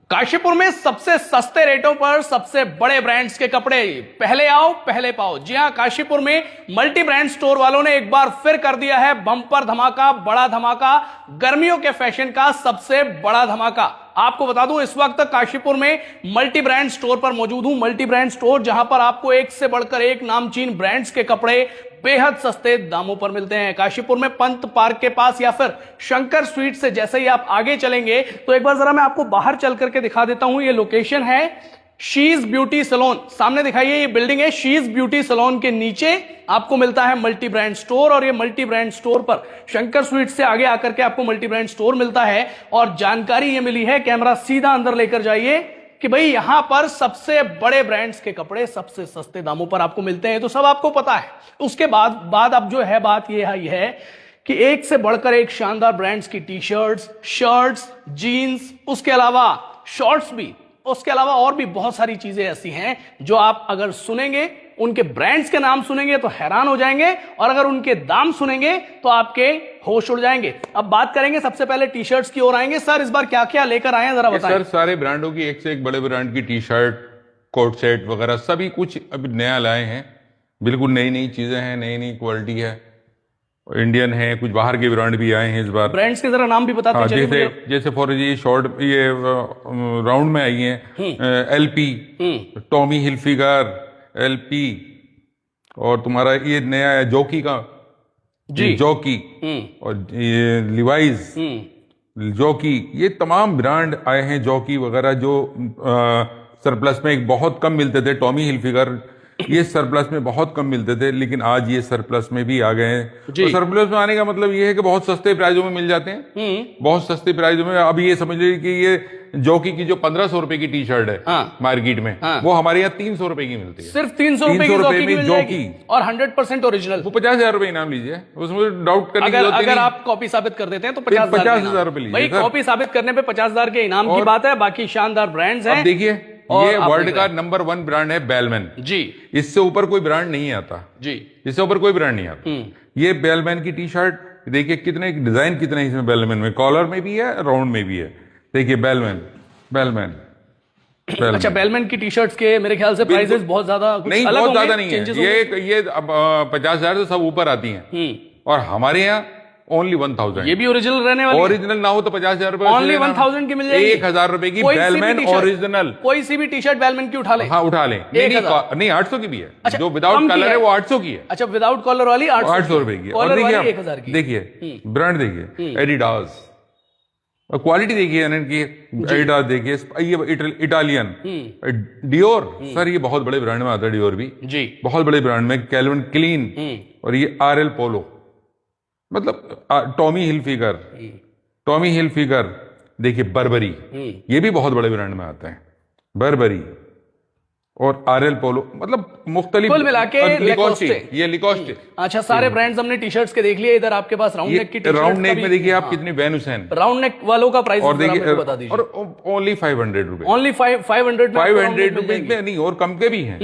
काशीपुर में सबसे सस्ते रेटों पर सबसे बड़े ब्रांड्स के कपड़े, पहले आओ पहले पाओ। जी हां, काशीपुर में मल्टी ब्रांड स्टोर वालों ने एक बार फिर कर दिया है बम्पर धमाका, बड़ा धमाका, गर्मियों के फैशन का सबसे बड़ा धमाका। आपको बता दूं, इस वक्त काशीपुर में मल्टी ब्रांड स्टोर पर मौजूद हूं। मल्टी ब्रांड स्टोर जहां पर आपको एक से बढ़कर एक नामचीन ब्रांड्स के कपड़े बेहद सस्ते दामों पर मिलते हैं। काशीपुर में पंत पार्क के पास या फिर शंकर स्वीट से जैसे ही आप आगे चलेंगे तो एक बार जरा मैं आपको बाहर चल करके दिखा देता हूं। ये लोकेशन है शीज ब्यूटी सैलून। सामने दिखाइए, ये बिल्डिंग है शीज ब्यूटी सैलून के नीचे आपको मिलता है मल्टी ब्रांड स्टोर। और ये मल्टी ब्रांड स्टोर पर शंकर स्वीट से आगे आकर के आपको मल्टी ब्रांड स्टोर मिलता है। और जानकारी ये मिली है, कैमरा सीधा अंदर लेकर जाइए, कि भाई यहां पर सबसे बड़े ब्रांड्स के कपड़े सबसे सस्ते दामों पर आपको मिलते हैं। तो सब आपको पता है। उसके बाद अब जो है बात यह है कि एक से बढ़कर एक शानदार ब्रांड्स की टी शर्ट्स, शर्ट्स, जीन्स, उसके अलावा शॉर्ट्स भी, उसके अलावा और भी बहुत सारी चीजें ऐसी हैं जो आप अगर सुनेंगे, उनके ब्रांड्स के नाम सुनेंगे तो हैरान हो जाएंगे, और अगर उनके दाम सुनेंगे तो आपके होश उड़ जाएंगे। अब बात करेंगे, सबसे पहले टी शर्ट्स की ओर आएंगे। सर, इस बार क्या क्या लेकर आए हैं, जरा बताएं। सर, सारे ब्रांडों की, एक से एक बड़े ब्रांड की टी शर्ट, कोट सेट वगैरह सभी कुछ अभी नया लाए हैं। बिल्कुल नई नई चीजें हैं, नई नई क्वालिटी है, इंडियन है, कुछ बाहर के ब्रांड भी आए हैं इस बार। ब्रांड्स के जरा नाम भी बताते चलिए। जैसे फॉर ये शॉर्ट, ये राउंड में आई है एलपी, टॉमी हिलफिगर, एलपी, और तुम्हारा ये नया है जॉकी का जी, जॉकी, और ये लिवाइज, जॉकी, ये तमाम ब्रांड आए हैं। जॉकी वगैरह जो सरप्लस में एक बहुत कम मिलते थे, टॉमी हिलफिगर ये सरप्लस में बहुत कम मिलते थे, लेकिन आज ये सरप्लस में भी आ गए हैं। तो सरप्लस में आने का मतलब ये है कि बहुत सस्ते प्राइसों में मिल जाते हैं, बहुत सस्ते प्राइसों में। अब ये समझ लीजिए कि ये जॉकी की जो 1500 रुपए की टी शर्ट है मार्केट में, वो हमारे यहाँ 300 रुपए की मिलती है। सिर्फ 300 रुपए में जॉकी, और 100% ओरिजिनल। वो 50,000 रुपए इनाम लीजिए, उसमें डाउट करने की जरूरत नहीं। अगर आप कॉपी साबित कर देते हैं तो 50,000 रुपए लीजिए। भाई, कॉपी साबित करने पे 50,000 के इनाम की बात है। बाकी शानदार ब्रांड्स हैं। देखिए, ये वर्ल्ड का नंबर 1 ब्रांड है बेलमैन जी। इससे ऊपर कोई ब्रांड नहीं आता जी, इससे ऊपर कोई ब्रांड नहीं आता। ये बेलमैन की टी शर्ट देखिए, कितने डिजाइन कितने इसमें बेलमैन में, कॉलर में भी है, राउंड में भी है। देखिए बेलमैन। अच्छा, बेलमैन की टी शर्ट्स के मेरे ख्याल से प्राइसेस बहुत ज्यादा नहीं, बहुत ज्यादा नहीं है। ये 50,000 से सब ऊपर आती हैं, और हमारे यहाँ ओनली 1000। ये भी ओरिजिनल रहने वाली, ओरिजिनल ना हो तो 50,000 रुपए, ओनली 1000 की मिल जाएगी। 1000 रुपए की बेलमैन ओरिजिनल। कोई सी भी टी शर्ट बेलमैन की उठा ले। हाँ, उठा ले। नहीं, 800 की भी है। अच्छा, जो विदाउट कलर है वो 800 की है। अच्छा, विदाउट कॉलर वाली 800 रुपए की। और देखिए 1000 की। देखिए ब्रांड, देखिए एडिडास, क्वालिटी देखिए इनकी, एडिडास देखिए, ये इटालियन डियोर। सर, ये बहुत बड़े ब्रांड में आता है डियोर भी जी, बहुत बड़े ब्रांड में। कैल्विन क्लीन, और ये आरएल पोलो, मतलब टॉमी हिलफिगर, देखिए बर्बरी, ये भी बहुत बड़े ब्रांड में आते हैं। बर्बरी और आरएल पोलो, मतलब मुख्तलिफ, कुल मिला के ये लिकोस्टे। अच्छा, सारे ब्रांड्स हमने टी शर्ट्स के देख लिए। इधर आपके पास राउंड नेक की टी शर्ट, राउंड नेक में देखिए आप कितनी वेनुस हैं, राउंड नेक वालों का प्राइस और देखिए, बता दीजिए। और ओनली 500 रुपए, ओनली 500 रुपीज में नहीं, और कम के भी हैं,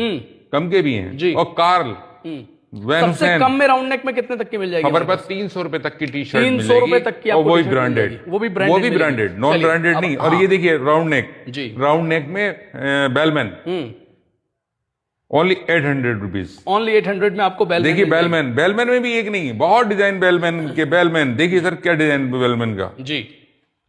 कम के भी हैं। और कार्ल सबसे कम में राउंड नेक में कितने तक की मिल जाएगी? हमारे पास 300 रुपए तक की टी शर्ट, 300 रुपए तक की, और वो भी ब्रांडेड, वो भी ब्रांडेड, नॉन ब्रांडेड नहीं। और ये देखिए राउंड नेक जी, राउंड नेक में बेलमैन ओनली 800 रुपीज, ओनली 800 में आपको बेलमैन। देखिए बेलमैन में भी एक नहीं, बहुत डिजाइन बेलमैन के। बेलमैन देखिए सर, क्या डिजाइन बेलमैन का जी,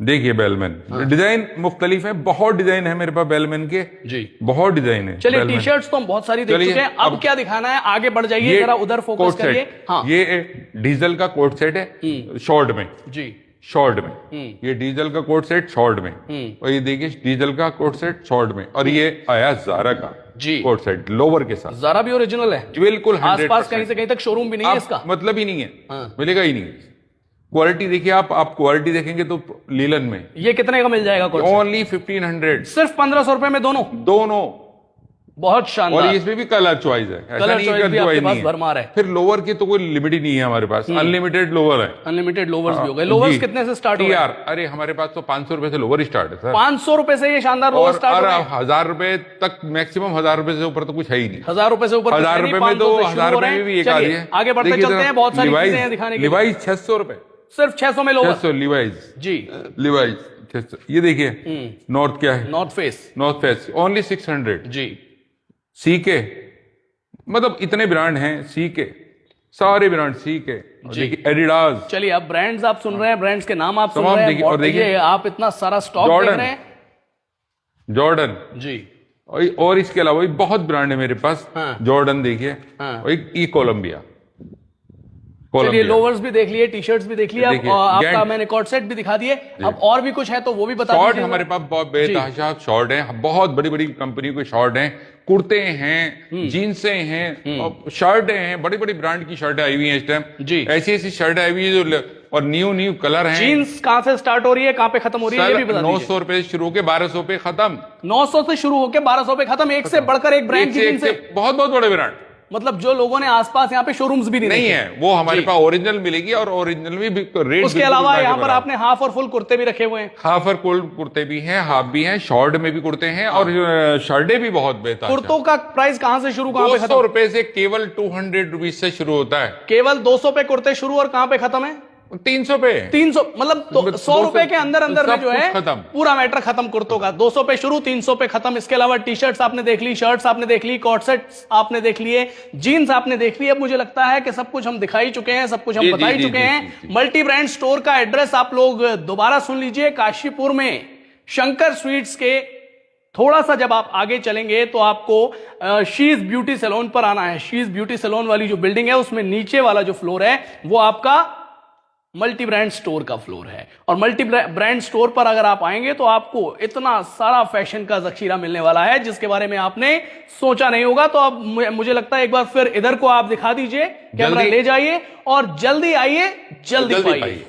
देखिए बेलमैन डिजाइन मुख्तलिफ है, बहुत डिजाइन है मेरे पास बेलमैन के जी, बहुत डिजाइन है। चलिए, टी शर्ट्स तो हम बहुत सारी देख चुके हैं, अब क्या दिखाना है, आगे बढ़ जाइए, जरा उधर फोकस करिए। हाँ, ये डीजल का कोट सेट है शॉर्ट में जी, शॉर्ट में, ये डीजल का कोट सेट शॉर्ट में, और ये देखिए डीजल का कोट सेट शॉर्ट में, और ये आया जारा का जी कोट सेट लोअर के साथ। जारा भी ओरिजिनल है बिल्कुल, आसपास कहीं से कहीं तक शोरूम भी नहीं है इसका, मतलब ही नहीं है, मिलेगा ही नहीं। क्वालिटी देखिए, आप क्वालिटी देखेंगे तो लीलन में ये कितने का मिल जाएगा? ओनली 1500, सिर्फ 1500 रुपए में दोनों। बहुत शानदार। और इसमें भी कलर चॉइस है, ऐसा नहीं कलर चॉइस नहीं भरमार है। फिर लोअर की तो कोई लिमिट ही नहीं है हमारे पास, अनलिमिटेड लोअर है। अनलिमिटेड लोवर्स भी हो गए। लोवर्स कितने से स्टार्ट हो गए? अरे हमारे पास तो 500 रुपए से लोअर स्टार्ट है सर। 500 रुपए से ये शानदार लोअर स्टार्ट हो गए। 1000 रुपए तक मैक्सिमम, 1000 रुपए से ऊपर तो कुछ है ही नहीं। 1000 रुपए से ऊपर, 1000 रुपए में तो 1000 रुपए में भी एक आ रही है। आगे बढ़ते चलते हैं, बहुत सारी चीजें हैं दिखाने के लिए। लिवाइज 600 रुपए, सिर्फ 600 में लोअर। 600 लिवाइज जी, लिवाइज अच्छा, ये देखिए नॉर्थ क्या है, north face. North face only 600। जी। सी के मतलब इतने ब्रांड हैं, सी के सारे ब्रांड सी के। और देखिए एडिडास। चलिए अब ब्रांड्स आप सुन रहे हैं, ब्रांड्स के नाम आप सुन तमाम रहे हैं, देखिए, और देखिए ये आप इतना सारा स्टॉक देख जॉर्डन। रहे हैं। जॉर्डन जी। और इसके अलावा भी बहुत ब्रांड है मेरे पास। हाँ। जॉर्डन देखिए, हाँ। और एक ई कोलंबिया। चलिए लोवर्स भी देख लिए, टी शर्ट्स भी देख लिए, अब देखिए, आपका गैंट। मैंने कॉर्ड सेट भी दिखा दिए। अब और भी कुछ है तो वो भी बता शॉर्ट दीजिए। हमारे पास बहुत बेतहाशा शॉर्ट हैं, बहुत बड़ी बड़ी कंपनी के शॉर्ट हैं, कुर्ते हैं, जीन्से हैं, और शर्टें हैं, बड़ी बड़ी ब्रांड की शर्टें आई हुई हैं इस टाइम। जी। ऐसी ऐसी शर्ट आई हुई है जो और न्यू कलर हैं। जीन्स कहां से स्टार्ट हो रही है, कहां पे खत्म हो रही है, ये भी बता दीजिए। 900 रुपए से शुरू होकर 1200 पे खत्म। 900 से शुरू होकर 1200 पे खत्म, एक से बढ़कर एक ब्रांड की एक जीन्स से है। बहुत बहुत बड़े ब्रांड मतलब जो लोगों ने आसपास यहाँ पे शोरूम्स भी नहीं नहीं देखे। है, वो हमारे पास ओरिजिनल मिलेगी, और ओरिजिनल भी रेट। उसके अलावा यहाँ पर आपने हाफ और फुल कुर्ते भी रखे हुए हैं। हाफ और फुल कुर्ते भी हैं, हाफ भी हैं, शॉर्ट में भी कुर्ते हैं, और शर्टें भी बहुत बेहतर। कुर्तों का प्राइस कहां से शुरू, कहां पे 200 खत्म? रुपए से केवल 200 रुपीज से शुरू होता है। केवल 200 पे कुर्ते शुरू और कहां पे खत्म है? 300 पे। 300 मतलब 100 रुपए के अंदर अंदर में सब जो है कुछ खत्म। पूरा मैटर खत्म कुर्तों का। 200 पे शुरू, 300 पे खत्म। इसके अलावा टी शर्ट्स आपने देख ली, शर्ट्स आपने देख ली, कॉट सेट्स आपने देख लिए, जीन्स आपने देख ली। अब मुझे लगता है कि सब कुछ हम दिखा ही चुके हैं, सब कुछ हम बता ही चुके हैं। मल्टी ब्रांड स्टोर का एड्रेस आप लोग दोबारा सुन लीजिए। काशीपुर में शंकर स्वीट्स के थोड़ा सा जब आप आगे चलेंगे तो आपको शीज ब्यूटी सैलून पर आना है। शीज ब्यूटी सैलून वाली जो बिल्डिंग है उसमें नीचे वाला जो फ्लोर है वो आपका मल्टी ब्रांड स्टोर का फ्लोर है। और मल्टी ब्रांड स्टोर पर अगर आप आएंगे तो आपको इतना सारा फैशन का जखीरा मिलने वाला है जिसके बारे में आपने सोचा नहीं होगा। तो अब मुझे लगता है एक बार फिर इधर को आप दिखा दीजिए, कैमरा ले जाइए और जल्दी आइए, जल्दी पाइए।